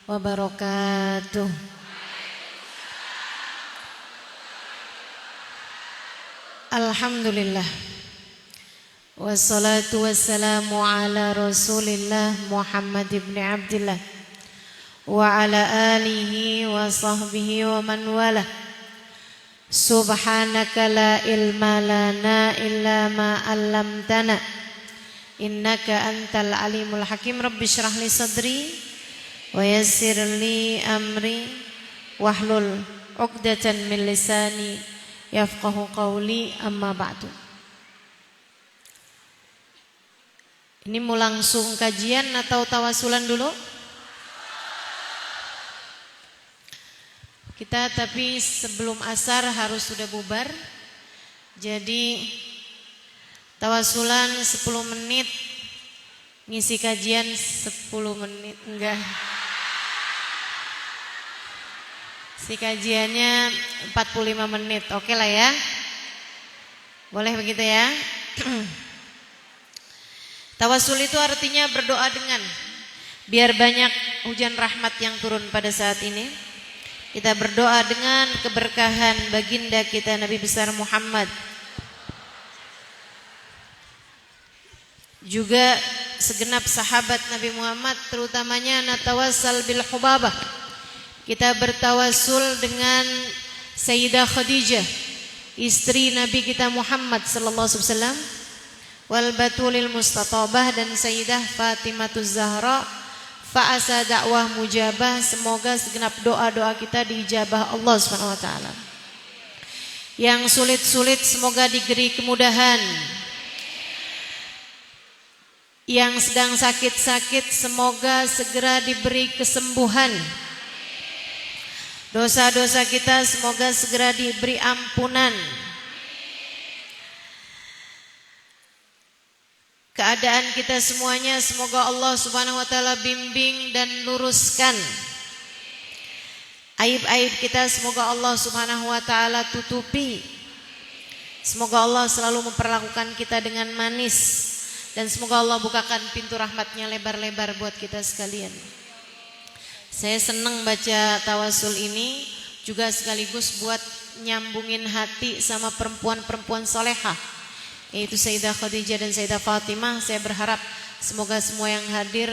wabarakatuh. Alhamdulillah. Wassalatu wassalamu ala Rasulillah Muhammad ibn Abdillah wa ala alihi wa sahbihi wa man wala. Subhanaka la ilma lana illa ma 'allamtana innaka antal alimul hakim. Rabbi shrah li sadri wa yassir li amri wahlul 'uqdatan min lisani yafqahu qawli, amma ba'du. Ini mau langsung kajian atau tawasulan dulu? Kita tapi sebelum asar harus sudah bubar. Jadi tawasulan 10 menit, ngisi kajian 10 menit, enggak. Si kajiannya 45 menit, oke lah ya. Boleh begitu ya. Tawasul itu artinya berdoa dengan biar banyak hujan rahmat yang turun pada saat ini. Kita berdoa dengan keberkahan baginda kita Nabi besar Muhammad. Juga segenap sahabat Nabi Muhammad, terutamanya natawassal bil hubabah. Kita bertawasul dengan Sayyidah Khadijah, istri Nabi kita Muhammad sallallahu alaihi wasallam, wal batulil mustatabah, dan Sayyidah Fatimatuz Zahra. Fa'asa dakwah mujabah, semoga segenap doa-doa kita diijabah Allah Subhanahu wa taala. Yang sulit-sulit semoga diberi kemudahan. Yang sedang sakit-sakit semoga segera diberi kesembuhan. Dosa-dosa kita semoga segera diberi ampunan. Keadaan kita semuanya semoga Allah Subhanahu wa taala bimbing dan luruskan. Aib-aib kita semoga Allah Subhanahu wa taala tutupi. Semoga Allah selalu memperlakukan kita dengan manis, dan semoga Allah bukakan pintu rahmatnya lebar-lebar buat kita sekalian. Saya senang baca tawasul ini juga sekaligus buat nyambungin hati sama perempuan-perempuan solehah, yaitu Sayyidah Khadijah dan Sayyidah Fatimah. Saya berharap semoga semua yang hadir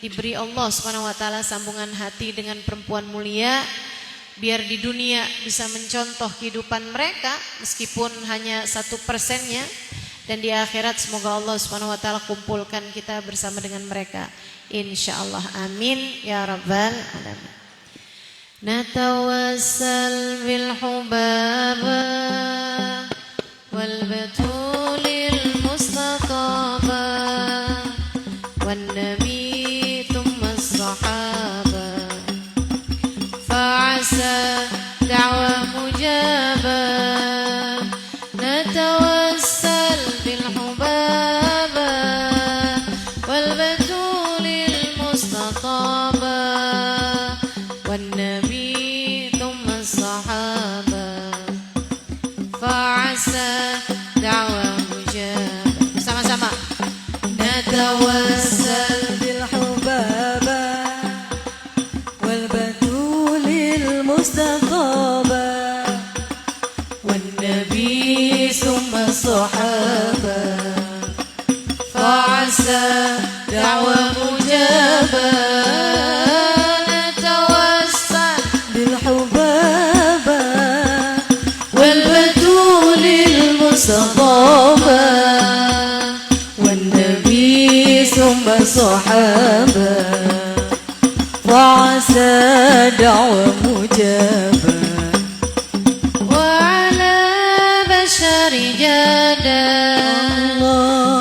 diberi Allah Subhanahu wa taala sambungan hati dengan perempuan mulia, biar di dunia bisa mencontoh kehidupan mereka meskipun hanya 1%-nya, dan di akhirat semoga Allah Subhanahu wa taala kumpulkan kita bersama dengan mereka insyaallah. Amin ya rabbal alamin. Natawassal bil hubaba wal batulil mustaqaba wan nabi thumma as-sahaba fa'asa da'wa mujaba. Natawassal bil hubaba wal batulil mustaqaba wan nabi thumma as-sahaba fa'asa da'wa mujabah. Bersama-sama. Natawassal bil hubaba wal batulil mustaqaba wan nabi thumma as-sahaba fa'asa da'wa mujabah. Natawassal bil hubaba wal batulil mustaqaba wan nabi thumma as-sahaba fa'asa da'wa mujaba wa ala bashari jada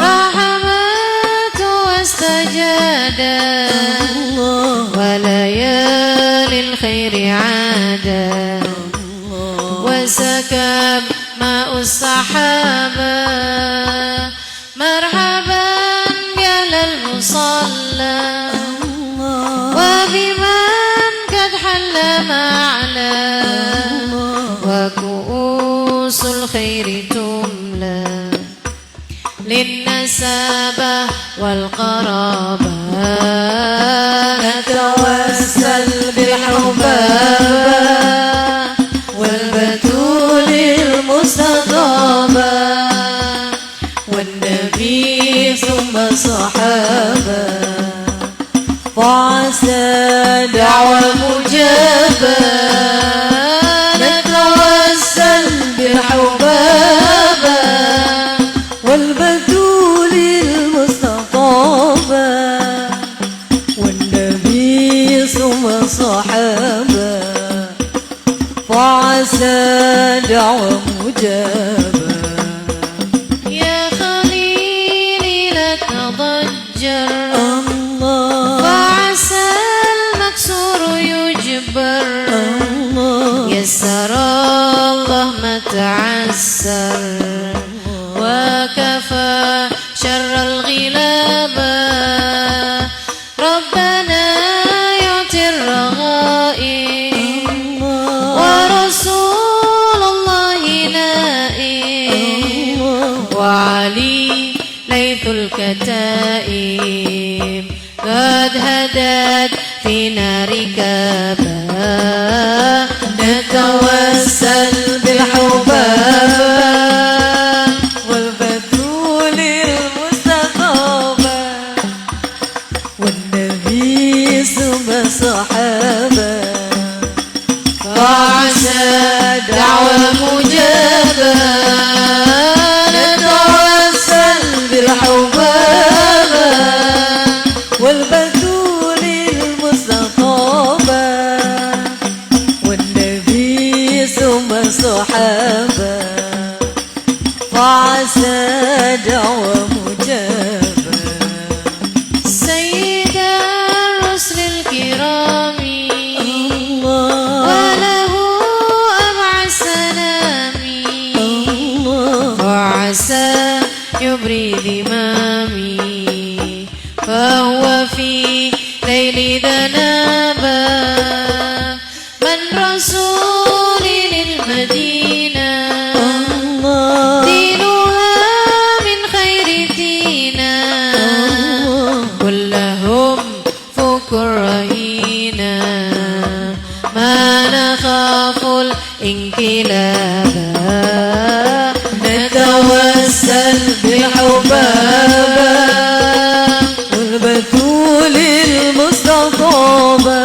rahmatu wastajada wa layalil khairi ada wa sakab ma'us sahaba marhaban bi'alal musalla wa biman kad halla ma'ala wa ku'usul khairi tumla linnasabah wal qarabah. Natawassal وعسى دعوة مجابة نتوسل بالحبابة والبتول المستطابة والنبي ثم صحابة وعسى دعوة مجابة يا خليلي لا تضجر الله فعسى المكسور يجبر يسر الله ما تعسر وكفى شر الغلابة ربنا يعطي الرغائب ورسول الله نائم وعلي ليث الكتائب قد هدت في نار كبا نتوسل بالحبابة والبتول المستطابة والنبي ثم صحابة وعسى دعوة مجابة نتوسل بالحبابة والبتول المستطابة والنبي ثم صحابة وعسى دعوة مجابة سيد الرسل الكرام الله وله أبعى السلام وعسى يبري ذمامي فهو في ليل ذنابا من رسول للمدينة دينها من خير دينا كلهم فوق الرهينة ما نخاف الانقلابا نتوسل بالحبابة والبتول المستطابة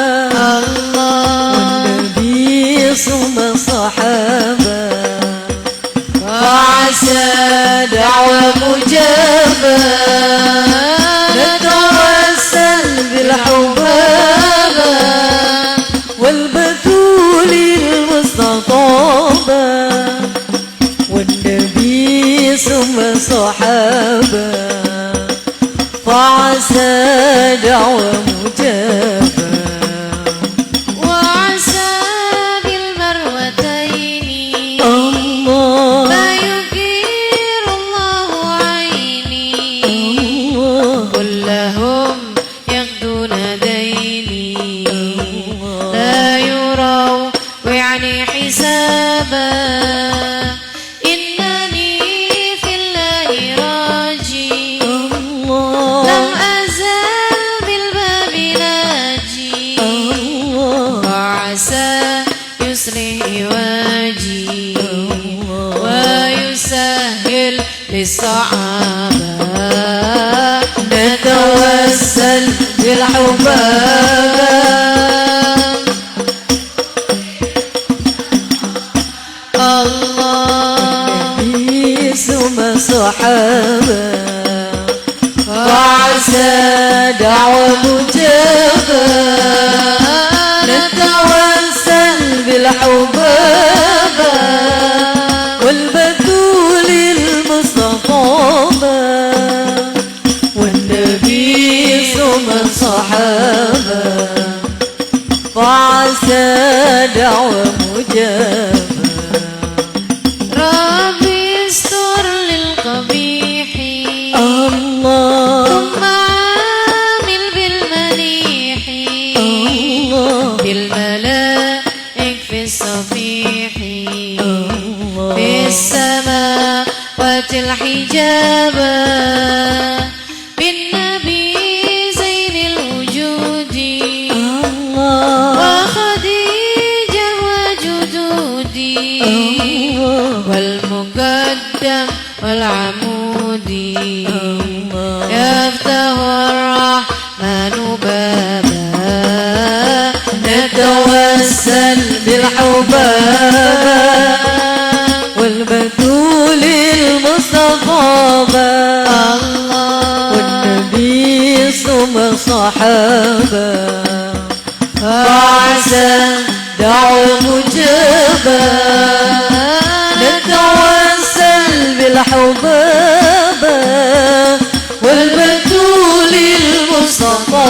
والنبي ثم صحابة وعسى دعوة مجابة نتوسل بالحبابة والبتول المستطابة والنبي ثم صحابة وعسى دعوة مجابة وعسى بالمروتين الله ما يغير الله عيني كلهم يغدون ديني لا يروا ويعني حسابا إنني في الله راجي لم أزل بالباب ناجي وعسى يصلح واجي ويسهل للصعابة نتوسل بالحبابة الله النبي ثم صحابة وعسى دعوة مجابة نتوسل بالحبابة والبتول المستطابة والنبي ثم صحابة وعسى دعوة مجابة ربي استر للقبيح الله ثم عامل بالمليح بالملائك في الصفيح في السماوات الحجابة بالنبي زين الوجود وخديجة وجدودي والمقدم والعمودي يفتح الرحمن بابا نتوسل بالحباب والبتول المصطفى والنبي ثم الصحابة فعسى دعوة مجابة نتوسل بالحباب والبتول المصطفى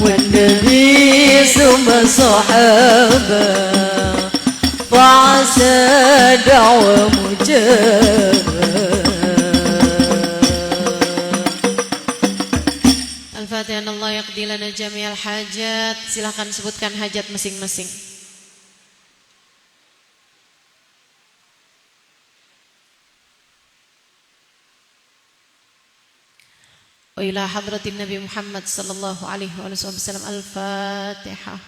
والنبي ثم الصحابة فعسى دعوة مجابة. Al-Fatihah. Allah yaqdi lana jami'al hajat. Silahkan sebutkan hajat masing-masing. Wa ila hadratin Nabi Muhammad sallallahu alaihi wasallam. Al-Fatihah.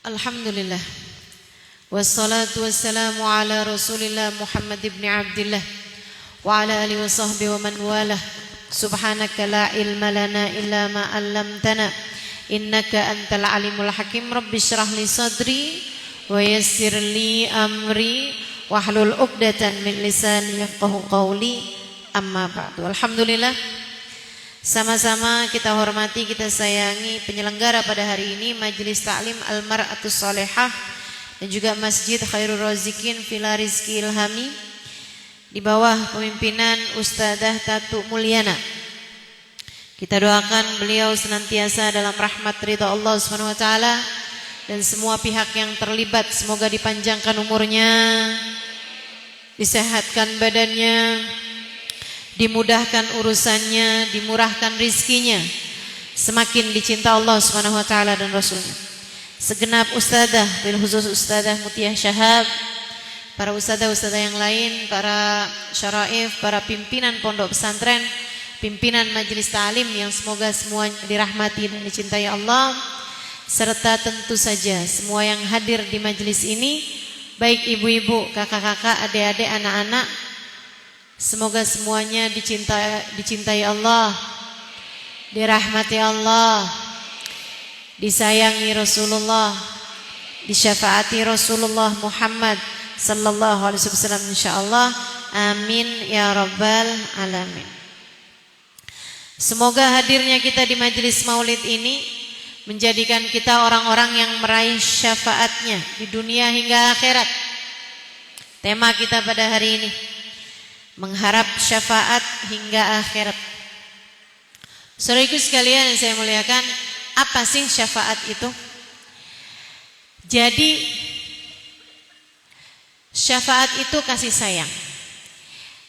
Alhamdulillah. Wassalatu wassalamu ala Rasulillah Muhammad ibn Abdillah wa ala alihi wa sahbihi wa man walah. Subhanaka la ilma lana illa ma 'allamtana innaka antal alimul hakim. Rabbi shrah li sadri wa yassir li amri wahlul 'uqdatan min lisani yafqahu qawli. Amma ba'du. Alhamdulillah. Sama-sama kita hormati, kita sayangi penyelenggara pada hari ini Majelis Ta'lim Al-Mar'atus Salihah dan juga Masjid Khairul Razikin Villa Rizki Ilhami di bawah pemimpinan Ustadzah Tatu Mulyana. Kita doakan beliau senantiasa dalam rahmat ridha Allah Subhanahu wa taala dan semua pihak yang terlibat semoga dipanjangkan umurnya, disehatkan badannya, dimudahkan urusannya, dimurahkan rizkinya, semakin dicinta Allah Subhanahu wa taala dan Rasulnya. Segenap ustadzah, bil khusus Ustadzah Mutiah Syahab, para ustadzah-ustadzah yang lain, para syaraif, para pimpinan pondok pesantren, pimpinan majelis ta'lim yang semoga semuanya dirahmati dan dicintai Allah, serta tentu saja semua yang hadir di majelis ini, baik ibu-ibu, kakak-kakak, adik-adik, anak-anak. Semoga semuanya dicintai Allah, dirahmati Allah, disayangi Rasulullah, disyafaati Rasulullah Muhammad sallallahu alaihi wasallam insyaallah. Amin ya rabbal alamin. Semoga hadirnya kita di majelis maulid ini menjadikan kita orang-orang yang meraih syafaatnya di dunia hingga akhirat. Tema kita pada hari ini, mengharap syafaat hingga akhirat. Saudaraku sekalian yang saya muliakan, apa sih syafaat itu? Jadi syafaat itu kasih sayang.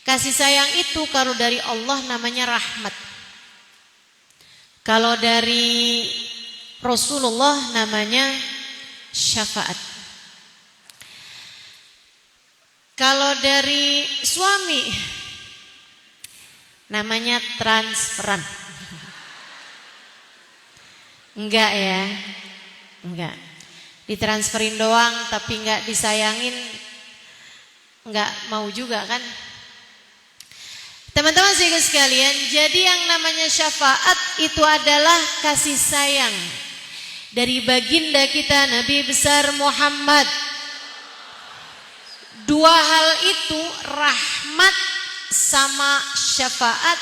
Kasih sayang itu kalau dari Allah namanya rahmat. Kalau dari Rasulullah namanya syafaat. Kalau dari suami namanya transferan. Enggak ya, enggak. Ditransferin doang tapi enggak disayangin, enggak mau juga kan. Teman-teman sekalian, jadi yang namanya syafaat itu adalah kasih sayang dari baginda kita Nabi besar Muhammad. Dua hal itu, rahmat sama syafaat,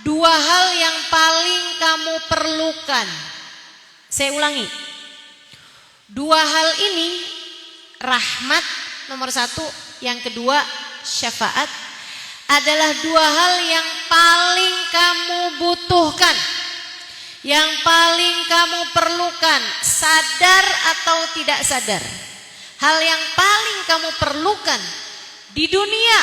dua hal yang paling kamu perlukan. Saya ulangi, dua hal ini, rahmat nomor satu, yang kedua syafaat, adalah dua hal yang paling kamu butuhkan, yang paling kamu perlukan, sadar atau tidak sadar. Hal yang paling kamu perlukan di dunia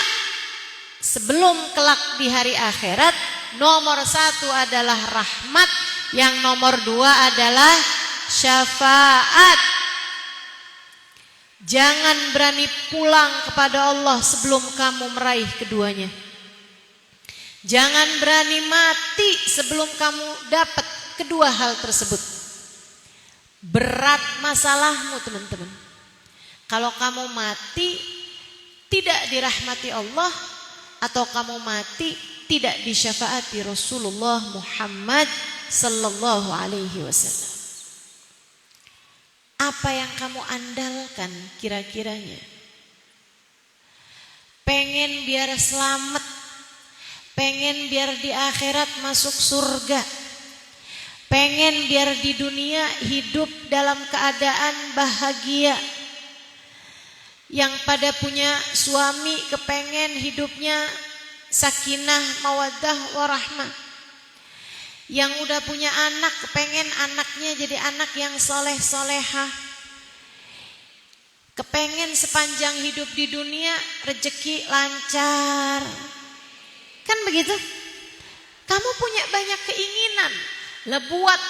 sebelum kelak di hari akhirat, nomor satu adalah rahmat, yang nomor dua adalah syafaat. Jangan berani pulang kepada Allah sebelum kamu meraih keduanya. Jangan berani mati sebelum kamu dapat kedua hal tersebut. berat masalahmu teman-teman. Kalau kamu mati tidak dirahmati Allah, atau kamu mati tidak disyafaati Rasulullah Muhammad sallallahu alaihi wasallam. Apa yang kamu andalkan kira-kiranya? Pengen biar selamat, pengen biar di akhirat masuk surga, pengen biar di dunia hidup dalam keadaan bahagia. Yang pada punya suami kepengen hidupnya sakinah, mawaddah, warahmah. Yang udah punya anak kepengen anaknya jadi anak yang soleh-solehah. Kepengen sepanjang hidup di dunia rezeki lancar. Kan begitu? Kamu punya banyak keinginan. Lah buat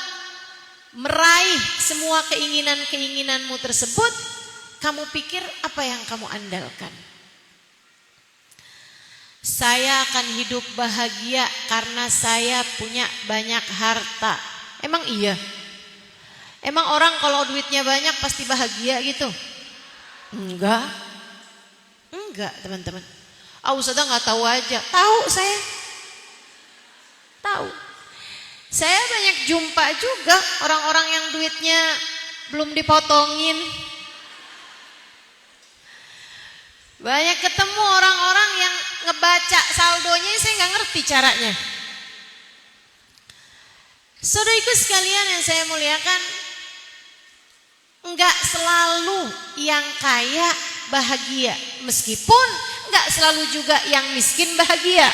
meraih semua keinginan-keinginanmu tersebut, kamu pikir apa yang kamu andalkan? Saya akan hidup bahagia karena saya punya banyak harta. Emang iya? Emang orang kalau duitnya banyak pasti bahagia gitu? Enggak. Enggak teman-teman. Ustazah gak tahu aja. Tahu saya. Tahu. Saya banyak jumpa juga orang-orang yang duitnya belum dipotongin. Banyak ketemu orang-orang yang ngebaca saldonya, saya gak ngerti caranya. Saudaraku sekalian yang saya muliakan, enggak selalu yang kaya bahagia, meskipun enggak selalu juga yang miskin bahagia.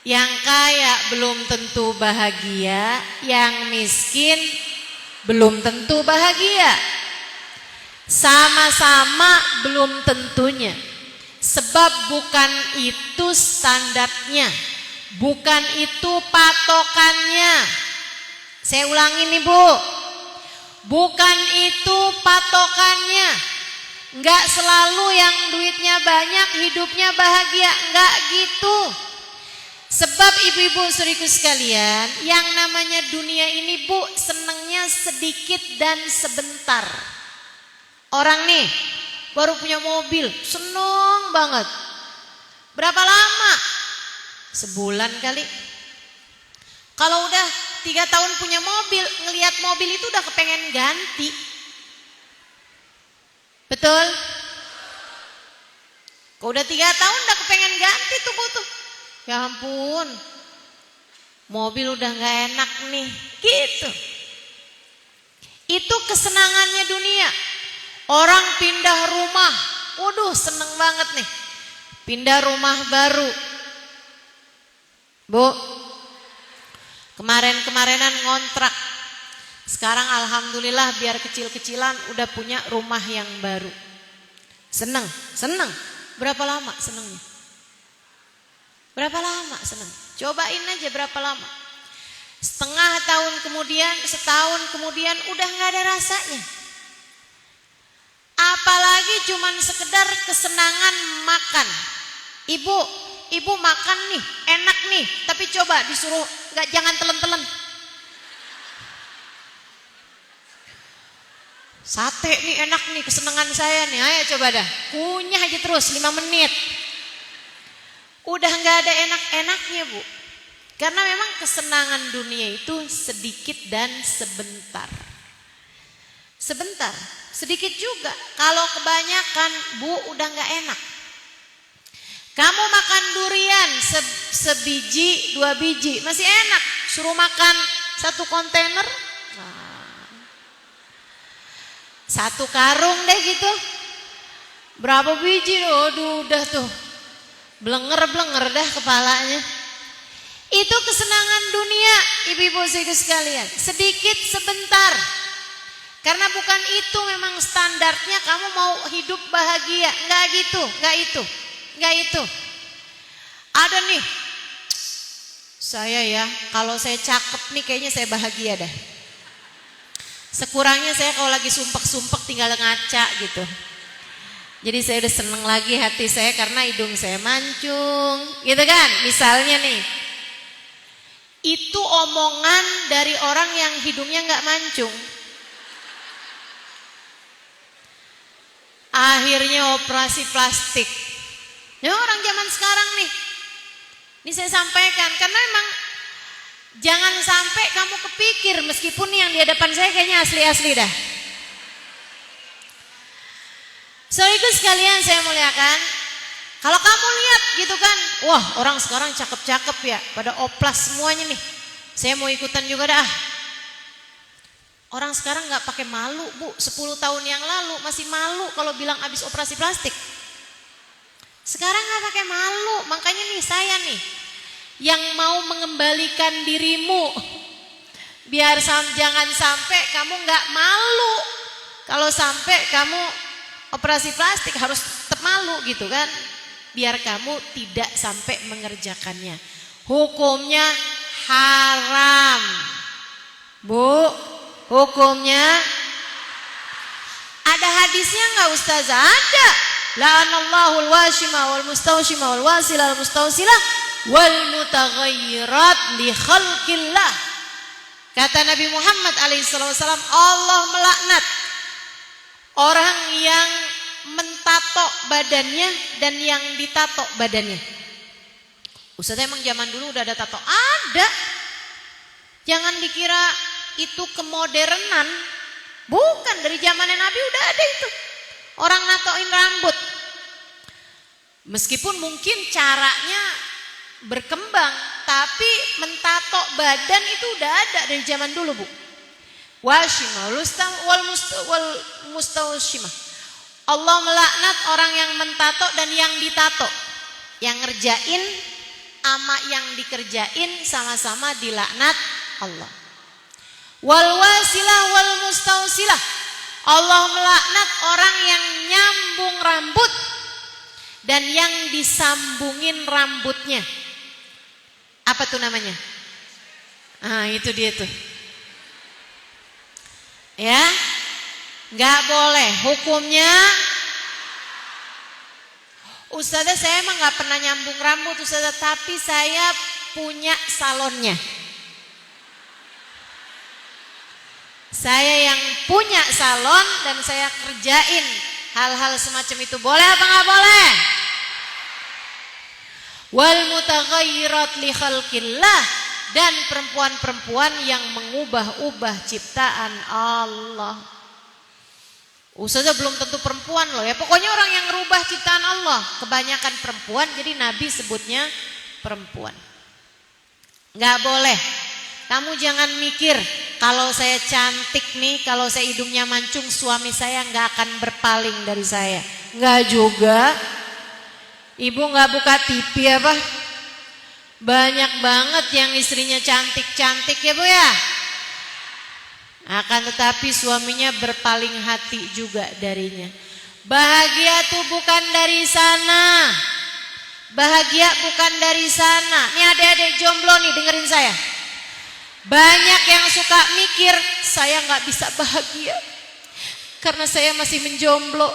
Yang kaya belum tentu bahagia, yang miskin belum tentu bahagia. Sama-sama belum tentunya. Sebab bukan itu standarnya, bukan itu patokannya. Saya ulangin nih Bu, bukan itu patokannya. Enggak selalu yang duitnya banyak hidupnya bahagia, enggak gitu. Sebab ibu-ibu saudariku sekalian, yang namanya dunia ini Bu, senangnya sedikit dan sebentar. Orang nih baru punya mobil, seneng banget. Berapa lama? Sebulan kali. Kalau udah 3 tahun punya mobil, ngelihat mobil itu udah kepengen ganti. Betul? Kalau udah 3 tahun udah kepengen ganti tuh Bu tuh. Ya ampun, mobil udah gak enak nih, gitu. Itu kesenangannya dunia. Orang pindah rumah, waduh seneng banget nih. Pindah rumah baru. Bu, kemarin-kemarinan ngontrak. Sekarang alhamdulillah biar kecil-kecilan udah punya rumah yang baru. Seneng, seneng. Berapa lama senengnya? Berapa lama seneng? Cobain aja berapa lama. Setengah tahun kemudian, setahun kemudian udah gak ada rasanya. Apalagi cuman sekedar kesenangan makan. Ibu makan nih, enak nih, tapi coba disuruh jangan telen-telen. Sate nih enak nih, kesenangan saya nih. Ayo coba dah, kunyah aja terus 5 menit. Udah gak ada enak-enaknya Bu. Karena memang kesenangan dunia itu sedikit dan sebentar. Sebentar, sedikit juga. Kalau kebanyakan Bu udah gak enak. Kamu makan durian sebiji, 2 biji masih enak. Suruh makan 1 kontainer, 1 karung deh gitu. Berapa biji? Aduh udah tuh blenger-blenger dah kepalanya. Itu kesenangan dunia, ibu-ibu saudara sekalian. Sedikit sebentar. Karena bukan itu memang standarnya kamu mau hidup bahagia. Enggak gitu, enggak itu. Enggak itu. Ada nih. Saya ya, kalau saya cakep nih kayaknya saya bahagia dah. Sekurangnya saya kalau lagi sumpek-sumpek tinggal ngaca gitu. Jadi saya udah seneng lagi hati saya karena hidung saya mancung, gitu kan? Misalnya nih, Itu omongan dari orang yang hidungnya nggak mancung. Akhirnya operasi plastik. Ya orang zaman sekarang nih. Ini saya sampaikan karena memang jangan sampai kamu kepikir meskipun yang di hadapan saya kayaknya asli-asli dah. Saudaraku sekalian saya muliakan, kalau kamu lihat gitu kan, wah orang sekarang cakep-cakep ya, pada oplas semuanya nih. Saya mau ikutan juga dah. Orang sekarang nggak pakai malu bu, 10 tahun yang lalu masih malu kalau bilang habis operasi plastik. Sekarang nggak pakai malu, makanya nih saya nih yang mau mengembalikan dirimu, biar jangan sampai kamu nggak malu. Kalau sampai kamu operasi plastik harus tetap malu gitu kan, biar kamu tidak sampai mengerjakannya. Hukumnya haram, bu. Hukumnya ada hadisnya nggak ustazah? Ada. La'anallahu al-washima wal mustawshima wal wasila wal mustawsilah wal mutaghayyirat li khalqillah. Kata Nabi Muhammad alaihissalam, Allah melaknat orang yang mentato badannya dan yang ditato badannya. Ustazah emang zaman dulu udah ada tato? Ada. Jangan dikira itu kemodernan. Bukan, dari zamannya Nabi udah ada itu. Orang natoin rambut. Meskipun mungkin caranya berkembang, tapi mentato badan itu udah ada dari zaman dulu, bu. Washima wal mustawshima. Allah melaknat orang yang mentato dan yang ditato. Yang ngerjain sama yang dikerjain sama-sama dilaknat Allah. Wal wasilah wal mustawsilah. Allah melaknat orang yang nyambung rambut dan yang disambungin rambutnya. Apa tuh namanya? Ah, itu dia tuh. Ya, nggak boleh. Hukumnya, ustazah saya emang nggak pernah nyambung rambut ustazah, tapi saya punya salonnya. Saya yang punya salon dan saya kerjain hal-hal semacam itu. Boleh apa nggak boleh? Wal mutaghayyirat li khalqillah, dan perempuan-perempuan yang mengubah-ubah ciptaan Allah. Ustazah belum tentu perempuan loh ya. Pokoknya orang yang merubah ciptaan Allah. Kebanyakan perempuan, jadi Nabi sebutnya perempuan. Nggak boleh. Kamu jangan mikir kalau saya cantik nih, kalau saya hidungnya mancung, suami saya nggak akan berpaling dari saya. Nggak juga. Ibu nggak buka TV apa? Banyak banget yang istrinya cantik-cantik ya bu ya. Akan tetapi suaminya berpaling hati juga darinya. Bahagia tuh bukan dari sana. Bahagia bukan dari sana. Nih adik-adik jomblo nih, dengerin saya. Banyak yang suka mikir, saya nggak bisa bahagia karena saya masih menjomblo.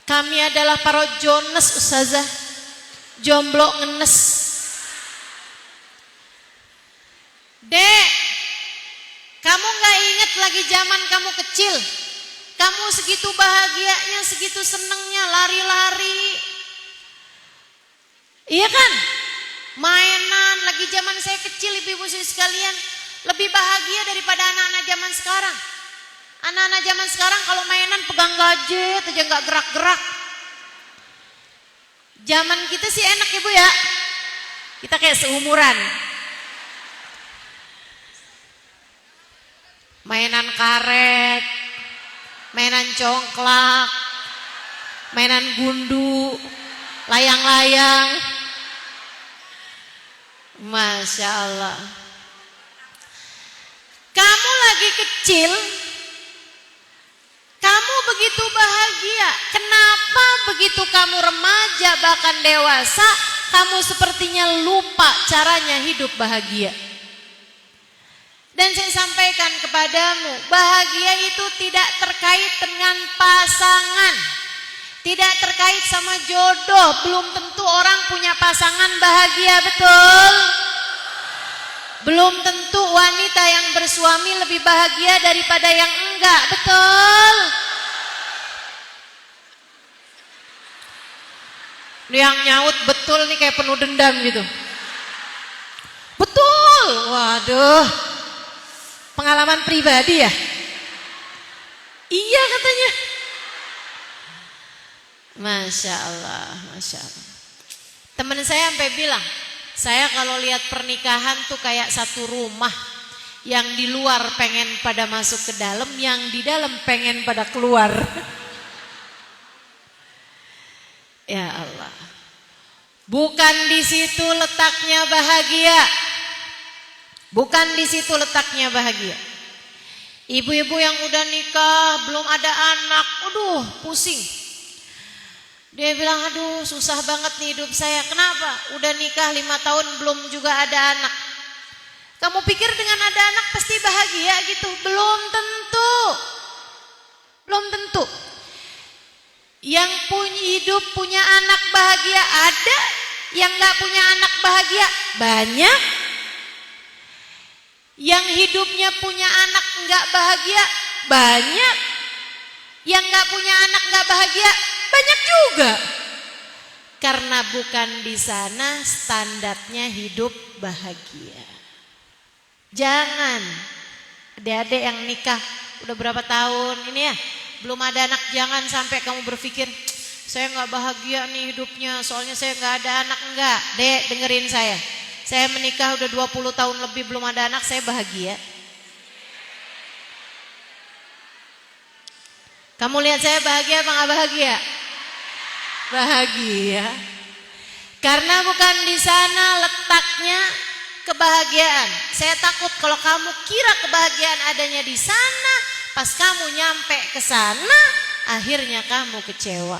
Kami adalah para Jones ustazah, jomblo ngenes. Dek, kamu nggak inget lagi zaman kamu kecil? Kamu segitu bahagianya, segitu senengnya, lari-lari. Iya kan? Mainan, lagi zaman saya kecil ibu-ibu sekalian, lebih bahagia daripada anak-anak zaman sekarang. Anak-anak zaman sekarang kalau mainan pegang gadget aja nggak gerak-gerak. Zaman kita sih enak ibu ya. Kita kayak seumuran. Mainan karet, mainan congklak, mainan gundu, layang-layang. Masya Allah. Kamu lagi kecil, kamu begitu bahagia. Kenapa begitu kamu remaja bahkan dewasa, kamu sepertinya lupa caranya hidup bahagia? Dan saya sampaikan kepadamu, bahagia itu tidak terkait dengan pasangan, Tidak terkait sama jodoh. Belum tentu orang punya pasangan bahagia, betul? Belum tentu wanita yang bersuami lebih bahagia daripada yang enggak, betul? Yang nyaut betul nih kayak penuh dendam gitu. Betul. Waduh. Pengalaman pribadi ya? Iya katanya. Masya Allah, Masya Allah. Temen saya sampai bilang, saya kalau lihat pernikahan tuh kayak satu rumah. Yang di luar pengen pada masuk ke dalam, yang di dalam pengen pada keluar. Ya Allah. Bukan di situ letaknya bahagia. Bukan di situ letaknya bahagia. Ibu-ibu yang udah nikah, belum ada anak, aduh pusing. Dia bilang, aduh susah banget nih hidup saya. Kenapa? Udah nikah 5 tahun belum juga ada anak. Kamu pikir dengan ada anak pasti bahagia gitu? Belum tentu. Belum tentu. Yang punya hidup punya anak bahagia ada, yang gak punya anak bahagia banyak. Yang hidupnya punya anak gak bahagia banyak. Yang gak punya anak gak bahagia banyak juga. Karena bukan di sana standarnya hidup bahagia. Jangan adik-adik yang nikah udah berapa tahun ini ya, belum ada anak, jangan sampai kamu berpikir saya gak bahagia nih hidupnya soalnya saya gak ada anak. Enggak, Dek, dengerin saya. Saya menikah udah 20 tahun lebih belum ada anak, saya bahagia. Kamu lihat saya bahagia apa gak bahagia? Bahagia. Karena bukan di sana letaknya kebahagiaan. Saya takut kalau kamu kira kebahagiaan adanya di sana, pas kamu nyampe ke sana, akhirnya kamu kecewa.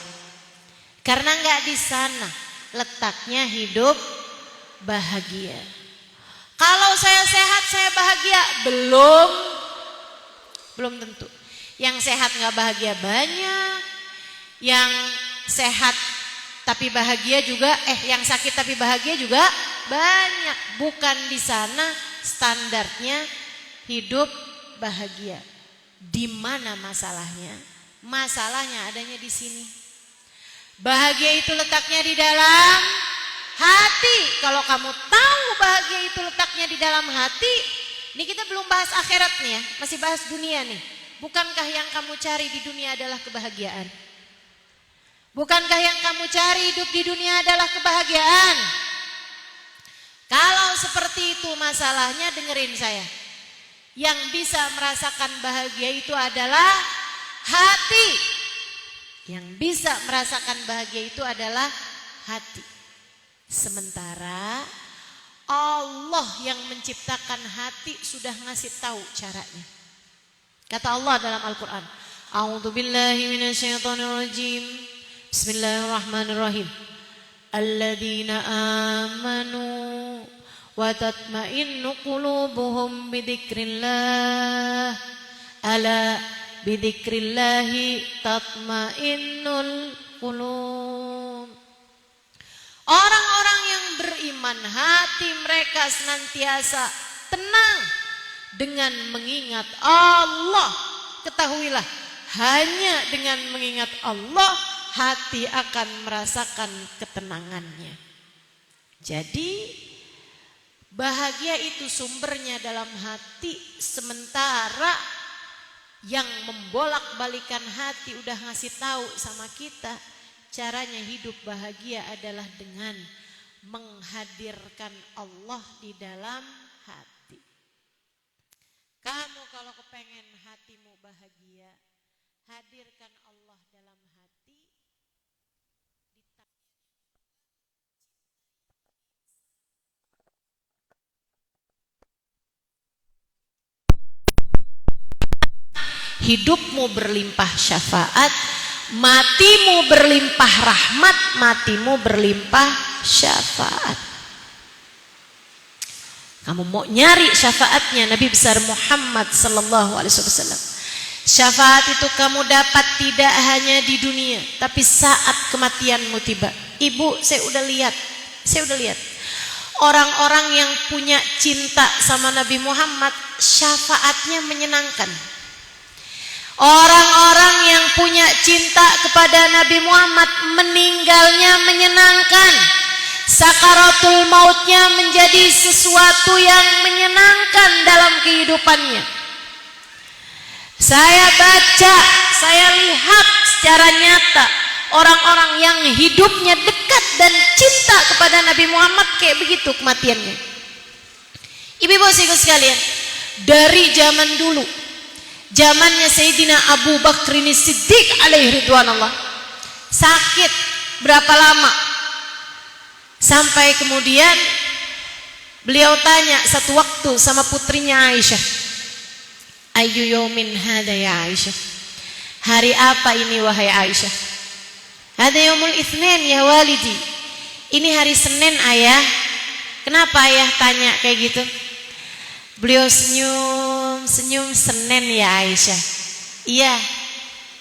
Karena nggak di sana letaknya hidup bahagia. Kalau saya sehat, saya bahagia? Belum tentu. Yang sehat nggak bahagia banyak. Yang sehat tapi bahagia juga, yang sakit tapi bahagia juga banyak. Bukan di sana standarnya hidup bahagia. Di mana masalahnya? Masalahnya adanya di sini. Bahagia itu letaknya di dalam hati. Kalau kamu tahu bahagia itu letaknya di dalam hati, ini kita belum bahas akhirat nih ya, masih bahas dunia nih. Bukankah yang kamu cari di dunia adalah kebahagiaan? Bukankah yang kamu cari hidup di dunia adalah kebahagiaan? Kalau seperti itu masalahnya, dengerin saya. Yang bisa merasakan bahagia itu adalah hati. Yang bisa merasakan bahagia itu adalah hati. Sementara Allah yang menciptakan hati sudah ngasih tahu caranya. Kata Allah dalam Al-Quran, A'udzubillahi minasyaitonirrajim. Bismillahirrahmanirrahim. Alladzina amanu wa tatma'innu qulubuhum bidzikrillah. Ala bidzikrillahi tatma'innul qulub. Orang-orang yang beriman, hati mereka senantiasa tenang dengan mengingat Allah. Ketahuilah, hanya dengan mengingat Allah hati akan merasakan ketenangannya. Jadi bahagia itu sumbernya dalam hati. Sementara yang membolak-balikan hati udah ngasih tahu sama kita, caranya hidup bahagia adalah dengan menghadirkan Allah di dalam hati. Kamu kalau kepengen hatimu bahagia, hadirkan Allah dalam hati. Hidupmu berlimpah syafaat, matimu berlimpah rahmat, matimu berlimpah syafaat. Kamu mau nyari syafaatnya Nabi besar Muhammad sallallahu alaihi wasallam. Syafaat itu kamu dapat tidak hanya di dunia, tapi saat kematianmu tiba. Ibu, saya udah lihat orang-orang yang punya cinta sama Nabi Muhammad, syafaatnya menyenangkan. Orang-orang yang punya cinta kepada Nabi Muhammad, meninggalnya menyenangkan. Sakaratul mautnya menjadi sesuatu yang menyenangkan dalam kehidupannya. Saya baca, saya lihat secara nyata orang-orang yang hidupnya dekat dan cinta kepada Nabi Muhammad kayak begitu kematiannya. Ibu-ibu sekalian, dari zaman dulu, zamannya Sayyidina Abu Bakrin Siddiq alaihi ridwanullah, sakit berapa lama? Sampai kemudian beliau tanya satu waktu sama putrinya Aisyah, "Ayyu yaumin hada ya Aisyah?" Hari apa ini wahai Aisyah? "Hada yaumul itsnin ya walidi." Ini hari Senin ayah. Kenapa ayah tanya kayak gitu? Beliau senyum, Senin ya Aisyah. Iya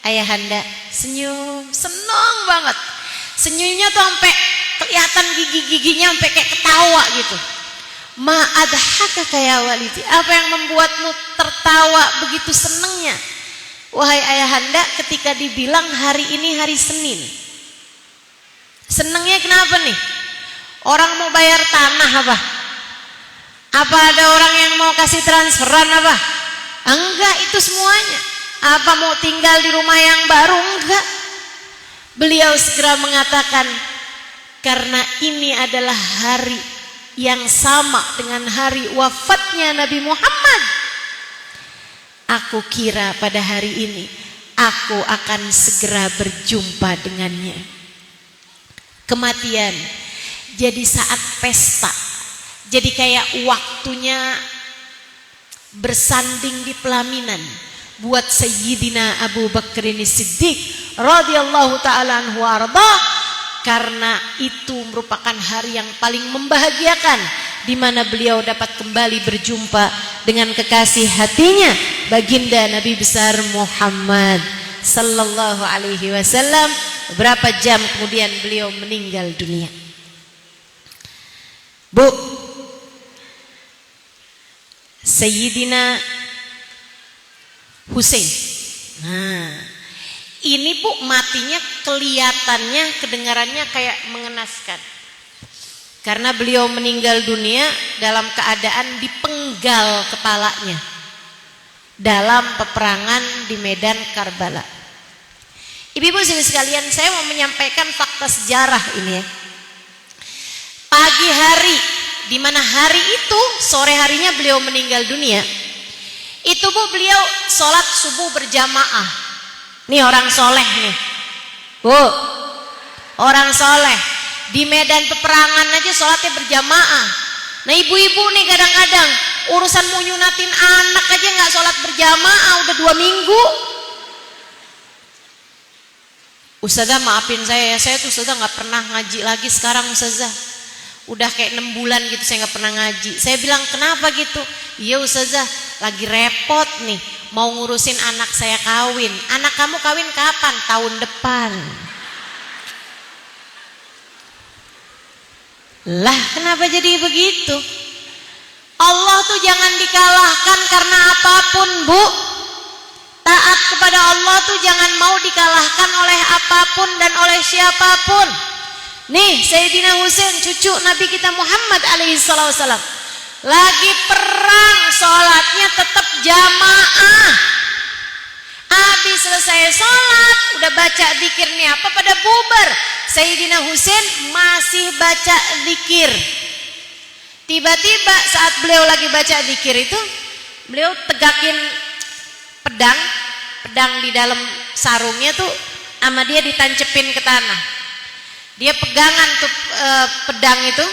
ayahanda. Senyum, senang banget. Senyumnya tuh sampai kelihatan gigi-giginya sampai kayak ketawa gitu. Ma adhakaka ya walidi, apa yang membuatmu tertawa begitu senangnya wahai ayahanda ketika dibilang hari ini hari Senin? Senangnya kenapa nih? Orang mau bayar tanah apa? Apa ada orang yang mau kasih transferan apa? Enggak, itu semuanya. Apa mau tinggal di rumah yang baru? Enggak. Beliau segera mengatakan, karena ini adalah hari yang sama dengan hari wafatnya Nabi Muhammad. Aku kira pada hari ini aku akan segera berjumpa dengannya. Kematian jadi saat pesta, jadi kayak waktunya bersanding di pelaminan buat Sayyidina Abu Bakrin Siddiq radhiyallahu ta'ala anhu arda, karena itu merupakan hari yang paling membahagiakan di mana beliau dapat kembali berjumpa dengan kekasih hatinya baginda Nabi besar Muhammad sallallahu alaihi wasallam. Beberapa jam kemudian beliau meninggal dunia. Bu, Sayyidina Husain. Nah, ini Bu matinya kelihatannya, kedengarannya kayak mengenaskan. Karena beliau meninggal dunia dalam keadaan dipenggal kepalanya dalam peperangan di medan Karbala. Ibu-ibu sekalian, saya mau menyampaikan fakta sejarah ini ya. Pagi hari, di mana hari itu sore harinya beliau meninggal dunia, itu Bu beliau sholat subuh berjamaah. Nih orang soleh nih, Bu, orang soleh di medan peperangan aja sholatnya berjamaah. Nah ibu-ibu nih kadang-kadang urusan mau nyunatin anak aja nggak sholat berjamaah udah 2 minggu. Ustazah maafin saya ya, saya tuh Ustazah nggak pernah ngaji lagi sekarang Ustazah. Udah kayak 6 bulan gitu saya nggak pernah ngaji. Saya bilang kenapa gitu? Iya Ustazah, lagi repot nih mau ngurusin anak saya kawin. Anak kamu kawin kapan? Tahun depan. Lah kenapa jadi begitu? Allah tuh jangan dikalahkan karena apapun Bu. Taat kepada Allah tuh jangan mau dikalahkan oleh apapun dan oleh siapapun. Nih Sayyidina Husain cucu Nabi kita Muhammad alaihi wasallam lagi perang, sholatnya tetap jamaah. Habis selesai sholat udah baca zikir nih apa pada bubar. Sayyidina Husain masih baca zikir. Tiba-tiba saat beliau lagi baca zikir itu, beliau tegakin pedang di dalam sarungnya tuh sama dia ditancepin ke tanah. Dia pegangan tuh pedang itu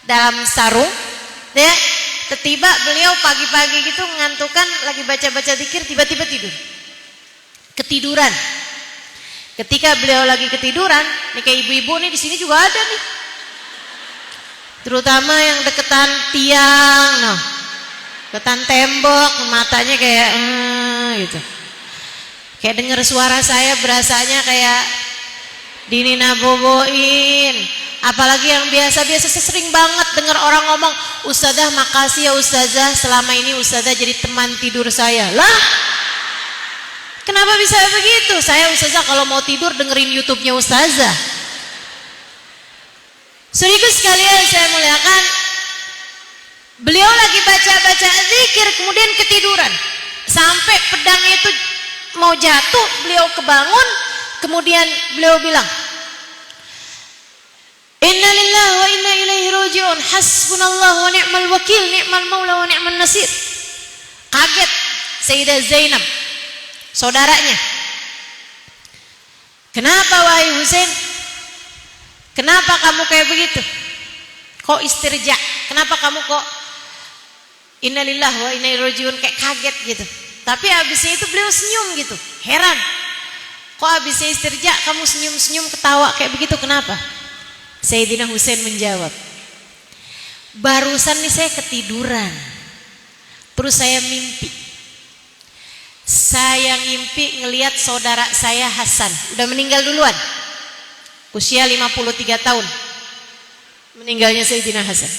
dalam sarung. Ya, tiba beliau pagi-pagi gitu ngantukan lagi baca-baca zikir, tiba-tiba tidur. Ketiduran. Ketika beliau lagi ketiduran, nih kayak ibu-ibu nih di sini juga ada nih. Terutama yang deketan tiang, deketan tembok, matanya kayak gitu. Kayak denger suara saya berasanya kayak Dinina boboin. Apalagi yang biasa-biasa, saya sering banget dengar orang ngomong, "Ustazah makasih ya ustazah, selama ini ustazah jadi teman tidur saya." Lah, kenapa bisa begitu? Saya ustazah kalau mau tidur dengerin YouTube-nya ustazah. Saudaraku sekalian saya muliakan, beliau lagi baca-baca zikir kemudian ketiduran. Sampai pedangnya itu mau jatuh, beliau kebangun, kemudian beliau bilang, "Inna lillahi wa inna ilaihi raji'un, hasbunallah wa ni'mal wakil, ni'mal maula wa ni'man nasir." Kaget Sayyidah Zainab, saudaranya. "Kenapa wahai Husain? Kenapa kamu kayak begitu? Kok istirja? Kenapa kamu kok innalillahi wa inna ilaihi raji'un kayak kaget gitu?" Tapi habisnya itu beliau senyum gitu, heran. Kok habisnya istirja kamu senyum-senyum ketawa kayak begitu, kenapa? Sayyidina Husain menjawab, "Barusan nih saya ketiduran, terus saya mimpi. Saya ngimpi ngelihat saudara saya Hasan, udah meninggal duluan, usia 53 tahun meninggalnya Sayyidina Hasan.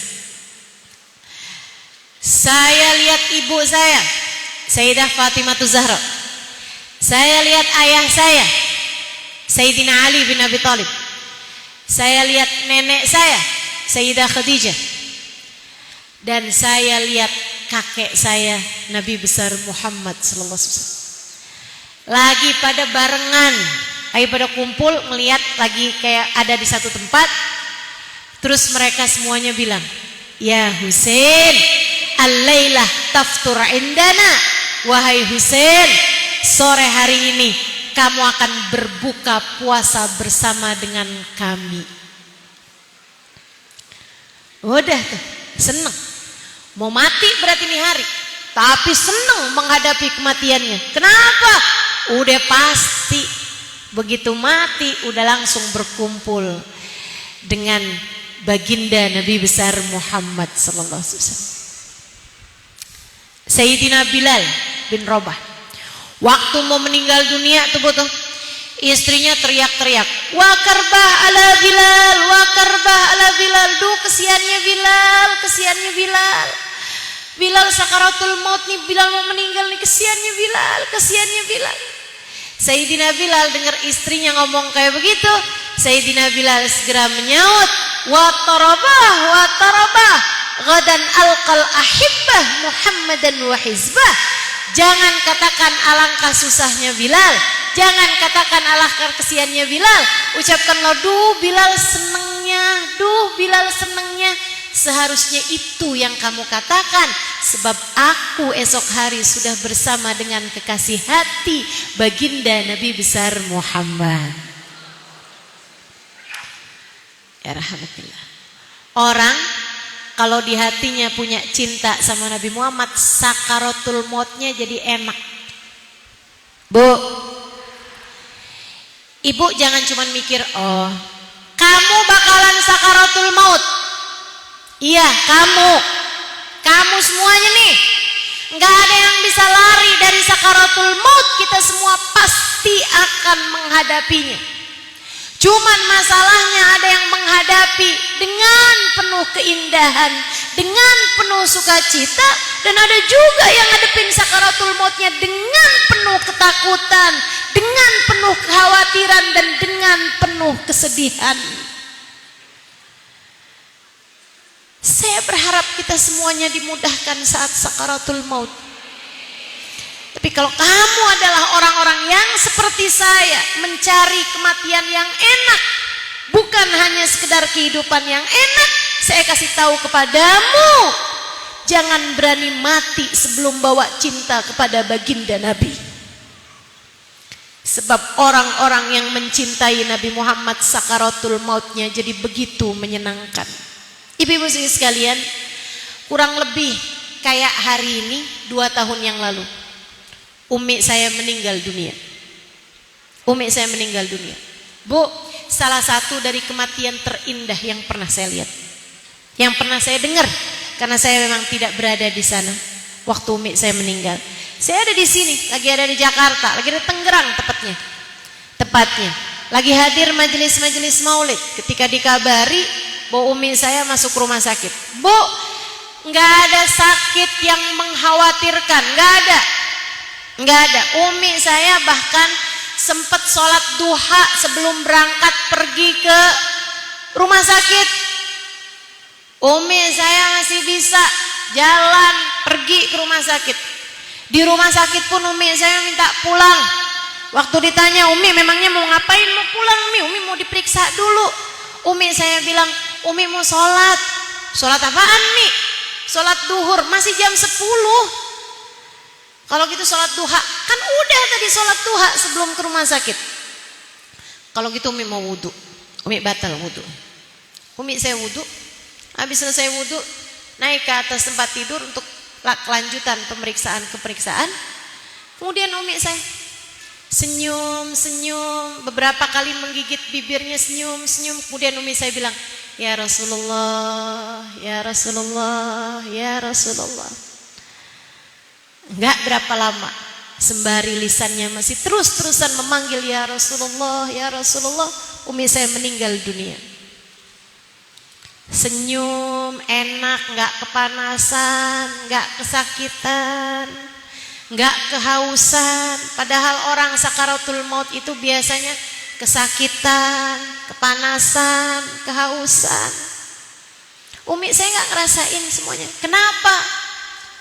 Saya lihat ibu saya, Sayyidah Fatimah Zahra. Saya lihat ayah saya, Sayyidina Ali bin Abi Thalib. Saya lihat nenek saya, Sayyidah Khadijah. Dan saya lihat kakek saya, Nabi besar Muhammad sallallahu alaihi wasallam. Lagi pada barengan, lagi pada kumpul melihat lagi kayak ada di satu tempat. Terus mereka semuanya bilang, 'Ya Husain, al-lailah taftur indana." Wahai Husain, sore hari ini kamu akan berbuka puasa bersama dengan kami. Udah tuh, seneng. Mau mati berarti ini hari, tapi seneng menghadapi kematiannya. Kenapa? Udah pasti begitu mati udah langsung berkumpul dengan baginda Nabi besar Muhammad sallallahu alaihi wasallam. Sayyidina Bilal bin Rabah, waktu mau meninggal dunia tuh betul, istrinya teriak-teriak, "Wa karbah ala Bilal, wa karbah ala Bilal." Duh, kesiannya Bilal, kesiannya Bilal. Bilal sakaratul maut nih, Bilal mau meninggal nih, kesiannya Bilal, kesiannya Bilal. Sayyidina Bilal dengar istrinya ngomong kayak begitu, Sayyidina Bilal segera menyaut, "Wa tarabah, ghadan alqal ahibbah Muhammadan wa hizbah." Jangan katakan alangkah susahnya Bilal, jangan katakan alangkah kesiannya Bilal. Ucapkanlah, "Duh Bilal senengnya, duh Bilal senengnya." Seharusnya itu yang kamu katakan, sebab aku esok hari sudah bersama dengan kekasih hati baginda Nabi besar Muhammad. Ya rahmatullah. Orang kalau di hatinya punya cinta sama Nabi Muhammad, sakaratul mautnya jadi enak. Bu, ibu jangan cuma mikir, "Oh, kamu bakalan sakaratul maut." Iya, kamu semuanya nih, nggak ada yang bisa lari dari sakaratul maut. Kita semua pasti akan menghadapinya. Cuman masalahnya ada yang menghadapi dengan penuh keindahan, dengan penuh sukacita, dan ada juga yang ngadepin sakaratul mautnya dengan penuh ketakutan, dengan penuh kekhawatiran, dan dengan penuh kesedihan. Saya berharap kita semuanya dimudahkan saat sakaratul maut. Tapi kalau kamu adalah orang-orang yang seperti saya, mencari kematian yang enak, bukan hanya sekedar kehidupan yang enak, saya kasih tahu kepadamu, jangan berani mati sebelum bawa cinta kepada baginda Nabi. Sebab orang-orang yang mencintai Nabi Muhammad, sakaratul mautnya jadi begitu menyenangkan. Ibu-ibu sekalian, kurang lebih kayak hari ini 2 tahun yang lalu, umi saya meninggal dunia. Umi saya meninggal dunia. Bu, salah satu dari kematian terindah yang pernah saya lihat, yang pernah saya dengar, karena saya memang tidak berada di sana waktu umi saya meninggal. Saya ada di sini, lagi ada di Jakarta, lagi ada Tangerang tepatnya. Lagi hadir majelis-majelis maulid. Ketika dikabari bahwa umi saya masuk rumah sakit. Bu, nggak ada sakit yang mengkhawatirkan, nggak ada. Umi saya bahkan sempat sholat duha sebelum berangkat pergi ke rumah sakit. Umi saya masih bisa jalan pergi ke rumah sakit. Di rumah sakit pun umi saya minta pulang. Waktu ditanya, umi memangnya mau ngapain? Mau pulang umi mau diperiksa dulu. Umi saya bilang, umi mau sholat. Sholat apaan mi? Sholat duhur, masih jam 10. Kalau gitu sholat duha, kan udah tadi sholat duha sebelum ke rumah sakit. Kalau gitu umi mau wudhu, umi batal wudhu. Umi saya wudhu, habis selesai wudhu naik ke atas tempat tidur untuk kelanjutan pemeriksaan. Kemudian umi saya senyum, beberapa kali menggigit bibirnya, senyum. Kemudian umi saya bilang, ya Rasulullah, ya Rasulullah, ya Rasulullah. Enggak berapa lama, sembari lisannya masih terus-terusan memanggil ya Rasulullah, ya Rasulullah, umi saya meninggal dunia. Senyum, enak, enggak kepanasan, enggak kesakitan, enggak kehausan. Padahal orang sakaratul maut itu biasanya kesakitan, kepanasan, kehausan. Umi saya enggak ngerasain semuanya. Kenapa?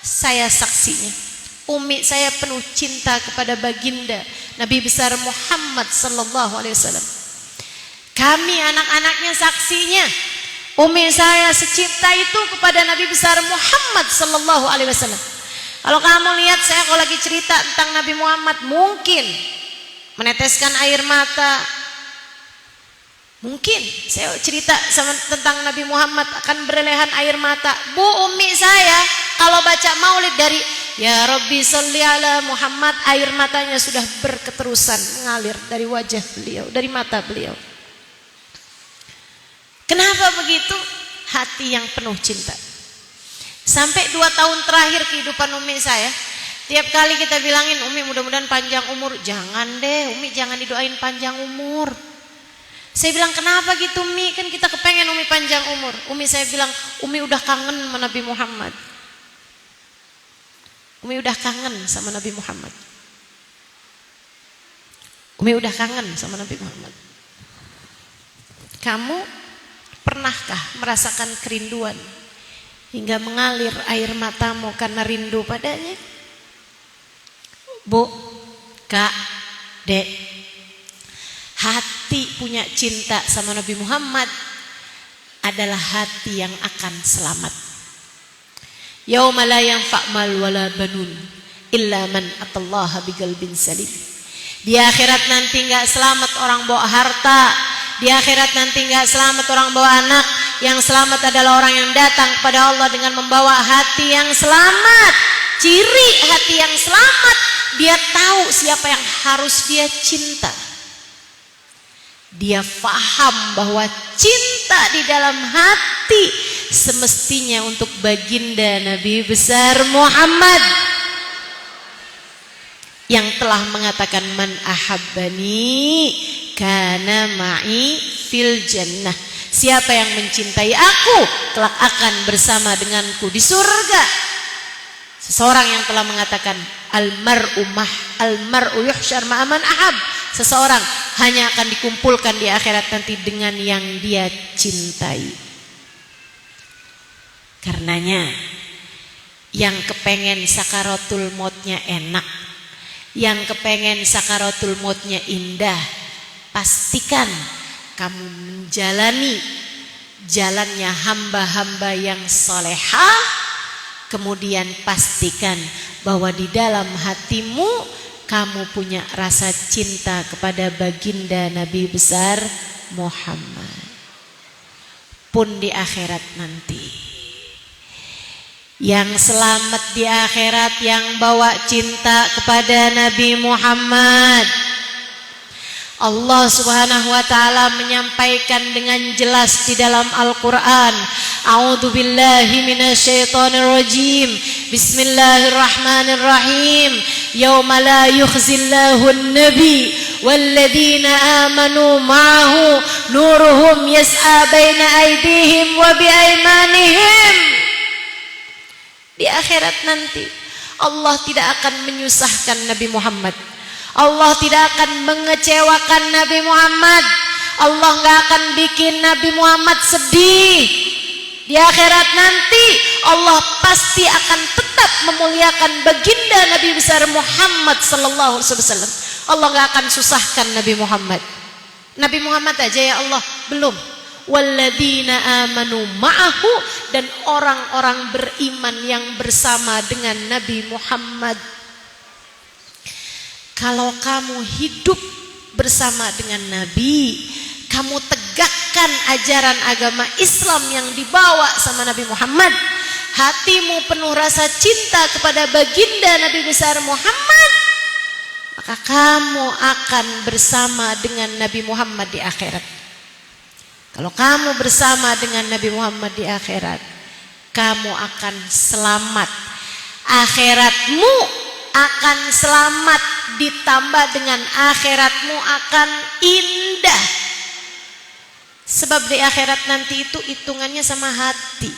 Saya saksinya. Umi saya penuh cinta kepada baginda Nabi besar Muhammad sallallahu alaihi wasallam. Kami anak-anaknya saksinya. Umi saya secinta itu kepada Nabi besar Muhammad sallallahu alaihi wasallam. Kalau kamu lihat saya kalau lagi cerita tentang Nabi Muhammad mungkin meneteskan air mata. Mungkin saya cerita tentang Nabi Muhammad akan berlehan air mata. Bu, umi saya kalau baca maulid dari ya Rabbi sholli ala Muhammad, air matanya sudah berketerusan mengalir dari wajah beliau, dari mata beliau. Kenapa begitu? Hati yang penuh cinta. Sampai 2 tahun terakhir kehidupan umi saya, tiap kali kita bilangin, umi mudah-mudahan panjang umur. Jangan deh, umi jangan didoain panjang umur. Saya bilang, kenapa gitu umi? Kan kita kepengen umi panjang umur. Umi saya bilang, umi udah kangen sama Nabi Muhammad. Umi udah kangen sama Nabi Muhammad. Umi udah kangen sama Nabi Muhammad. Kamu pernahkah merasakan kerinduan hingga mengalir air matamu karena rindu padanya? Bu, Kak, Dek, hati punya cinta sama Nabi Muhammad adalah hati yang akan selamat. Yauma la yanfa' mal wala banun illa man atallaha biqalbin salim. Di akhirat nanti enggak selamat orang bawa harta. Di akhirat nanti enggak selamat orang bawa anak. Yang selamat adalah orang yang datang kepada Allah dengan membawa hati yang selamat. Ciri hati yang selamat, dia tahu siapa yang harus dia cinta. Dia faham bahwa cinta di dalam hati semestinya untuk baginda Nabi besar Muhammad yang telah mengatakan man ahabbani kana ma'i fil jannah. Siapa yang mencintai aku kelak akan bersama denganku di surga. Seseorang yang telah mengatakan al-mar'u yuhsyar ma'a man ahab. Seseorang hanya akan dikumpulkan di akhirat nanti dengan yang dia cintai. Karenanya yang kepengen sakaratul mautnya enak, yang kepengen sakaratul mautnya indah, pastikan kamu menjalani jalannya hamba-hamba yang solehah. Kemudian pastikan bahwa di dalam hatimu kamu punya rasa cinta kepada baginda Nabi besar Muhammad. Pun di akhirat nanti, yang selamat di akhirat yang bawa cinta kepada Nabi Muhammad. Allah Subhanahu wa taala menyampaikan dengan jelas di dalam Al-Qur'an, A'udzubillahi minasyaitonirrajim. Bismillahirrahmanirrahim. yauma la yukhzillahu an-nabi walladzina amanu ma'ahu nuruhum yas'a baina aydihim wa biaimanihim. Di akhirat nanti Allah tidak akan menyusahkan Nabi Muhammad. Allah tidak akan mengecewakan Nabi Muhammad. Allah nggak akan bikin Nabi Muhammad sedih. Di akhirat nanti Allah pasti akan tetap memuliakan baginda Nabi besar Muhammad sallallahu alaihi wasallam. Allah nggak akan susahkan Nabi Muhammad. Nabi Muhammad aja ya Allah belum. Walladzina amanu ma'ahu, dan orang-orang beriman yang bersama dengan Nabi Muhammad. Kalau kamu hidup bersama dengan Nabi, kamu tegakkan ajaran agama Islam yang dibawa sama Nabi Muhammad, hatimu penuh rasa cinta kepada baginda Nabi besar Muhammad, maka kamu akan bersama dengan Nabi Muhammad di akhirat. Kalau kamu bersama dengan Nabi Muhammad di akhirat, kamu akan selamat. Akhiratmu akan selamat, ditambah dengan akhiratmu akan indah. Sebab di akhirat nanti itu hitungannya sama hati.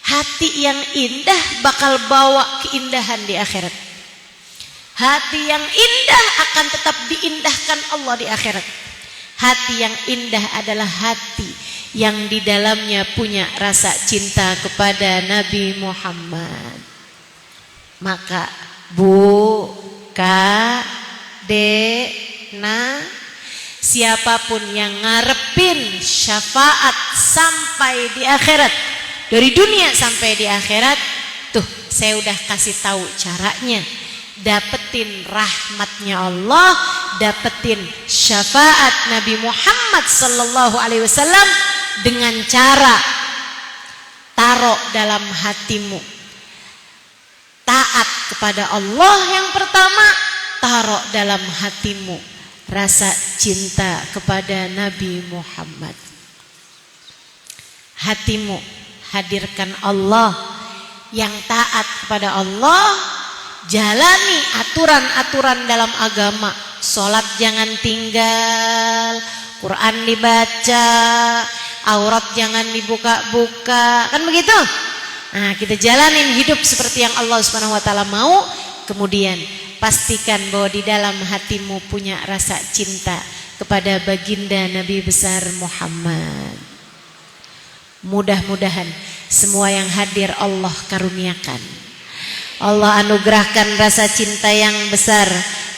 Hati yang indah bakal bawa keindahan di akhirat. Hati yang indah akan tetap diindahkan Allah di akhirat. Hati yang indah adalah hati yang di dalamnya punya rasa cinta kepada Nabi Muhammad. Maka Bu, Kak, Dek, Nah, siapapun yang ngarepin syafaat sampai di akhirat, dari dunia sampai di akhirat, tuh saya udah kasih tahu caranya. Dapetin rahmatnya Allah, dapetin syafaat Nabi Muhammad sallallahu alaihi wasallam dengan cara taruh dalam hatimu taat kepada Allah yang pertama, taruh dalam hatimu rasa cinta kepada Nabi Muhammad. Hatimu hadirkan Allah, yang taat kepada Allah. Jalani aturan-aturan dalam agama. Sholat jangan tinggal, Quran dibaca, aurat jangan dibuka-buka, kan begitu? Nah, kita jalanin hidup seperti yang Allah Subhanahu wa taala mau. Kemudian pastikan bahwa di dalam hatimu punya rasa cinta kepada baginda Nabi besar Muhammad. Mudah-mudahan semua yang hadir Allah karuniakan. Allah anugerahkan rasa cinta yang besar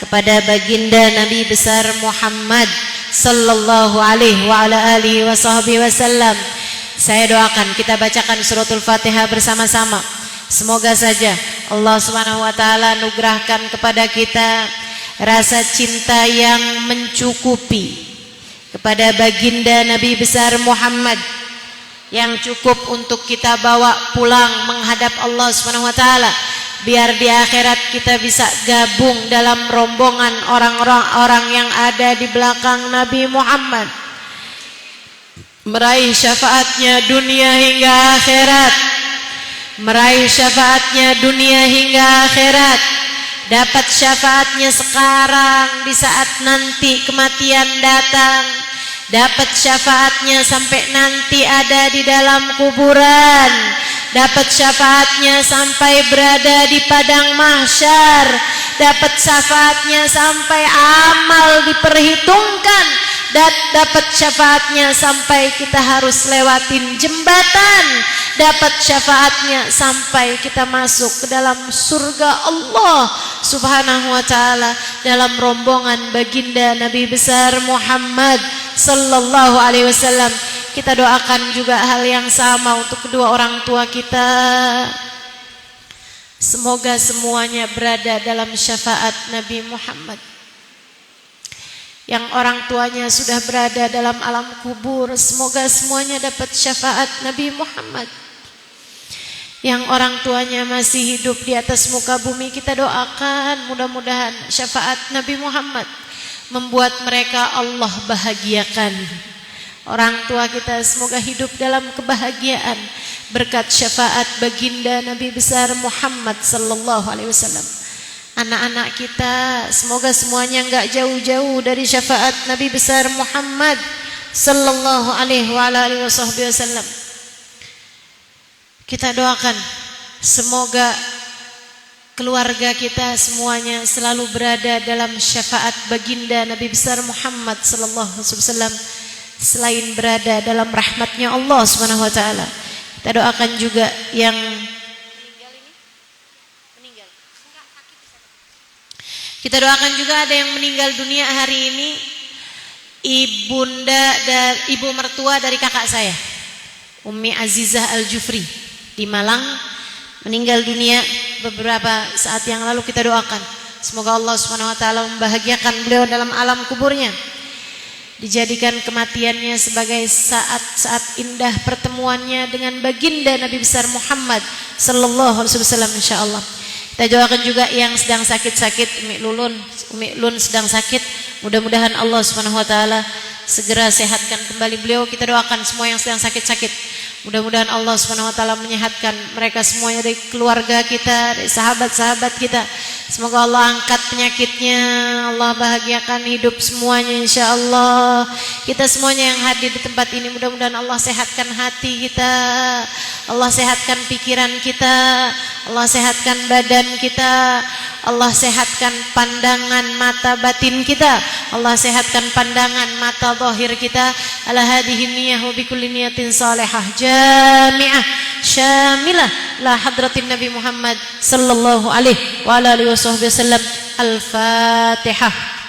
kepada baginda Nabi besar Muhammad sallallahu alaihi wa ala alihi wasallam. Saya doakan kita bacakan suratul Fatihah bersama-sama. Semoga saja Allah Subhanahu wa taala anugerahkan kepada kita rasa cinta yang mencukupi kepada baginda Nabi besar Muhammad, yang cukup untuk kita bawa pulang menghadap Allah Subhanahu wa taala. Biar di akhirat kita bisa gabung dalam rombongan orang-orang yang ada di belakang Nabi Muhammad, meraih syafaatnya dunia hingga akhirat, meraih syafaatnya dunia hingga akhirat, dapat syafaatnya sekarang di saat nanti kematian datang, dapat syafaatnya sampai nanti ada di dalam kuburan, dapat syafaatnya sampai berada di padang mahsyar, dapat syafaatnya sampai amal diperhitungkan, dan dapat syafaatnya sampai kita harus lewatin jembatan, dapat syafaatnya sampai kita masuk ke dalam surga Allah Subhanahu wa taala dalam rombongan baginda Nabi besar Muhammad sallallahu alaihi wasallam. Kita doakan juga hal yang sama untuk kedua orang tua kita. Semoga semuanya berada dalam syafaat Nabi Muhammad. Yang orang tuanya sudah berada dalam alam kubur, semoga semuanya dapat syafaat Nabi Muhammad. Yang orang tuanya masih hidup di atas muka bumi, kita doakan mudah-mudahan syafaat Nabi Muhammad membuat mereka Allah bahagiakan. Orang tua kita semoga hidup dalam kebahagiaan berkat syafaat baginda Nabi besar Muhammad sallallahu alaihi wasallam. anak-anak kita, semoga semuanya enggak jauh-jauh dari syafaat Nabi besar Muhammad sallallahu alaihi wasallam. Kita doakan semoga keluarga kita semuanya selalu berada dalam syafaat baginda Nabi besar Muhammad sallallahu alaihi wasallam, selain berada dalam rahmatnya Allah Subhanahu wa taala. Kita doakan juga yang Kita doakan juga ada yang meninggal dunia hari ini, ibunda dan ibu mertua dari kakak saya, Ummi Azizah Al-Jufri di Malang, meninggal dunia beberapa saat yang lalu. Kita doakan semoga Allah Subhanahu wa taala membahagiakan beliau dalam alam kuburnya, dijadikan kematiannya sebagai saat-saat indah pertemuannya dengan baginda Nabi besar Muhammad sallallahu alaihi wasallam insyaallah. Kita doakan juga yang sedang sakit-sakit, Umi Lun sedang sakit, mudah-mudahan Allah Subhanahu wa taala segera sehatkan kembali beliau. Kita doakan semua yang sedang sakit-sakit, mudah-mudahan Allah Subhanahu wa taala menyehatkan mereka semuanya, dari keluarga kita, dari sahabat-sahabat kita. Semoga Allah angkat penyakitnya, Allah bahagiakan hidup semuanya insyaallah. Kita semuanya yang hadir di tempat ini, mudah-mudahan Allah sehatkan hati kita, Allah sehatkan pikiran kita, Allah sehatkan badan kita, Allah sehatkan pandangan mata batin kita, Allah sehatkan pandangan mata zahir kita. Ala hadhihi niyyah wa bikulli niyatin salihah jami'ah syamilah la hadratin Nabi Muhammad sallallahu alaihi wa alihi wasallam. Al-Fatihah.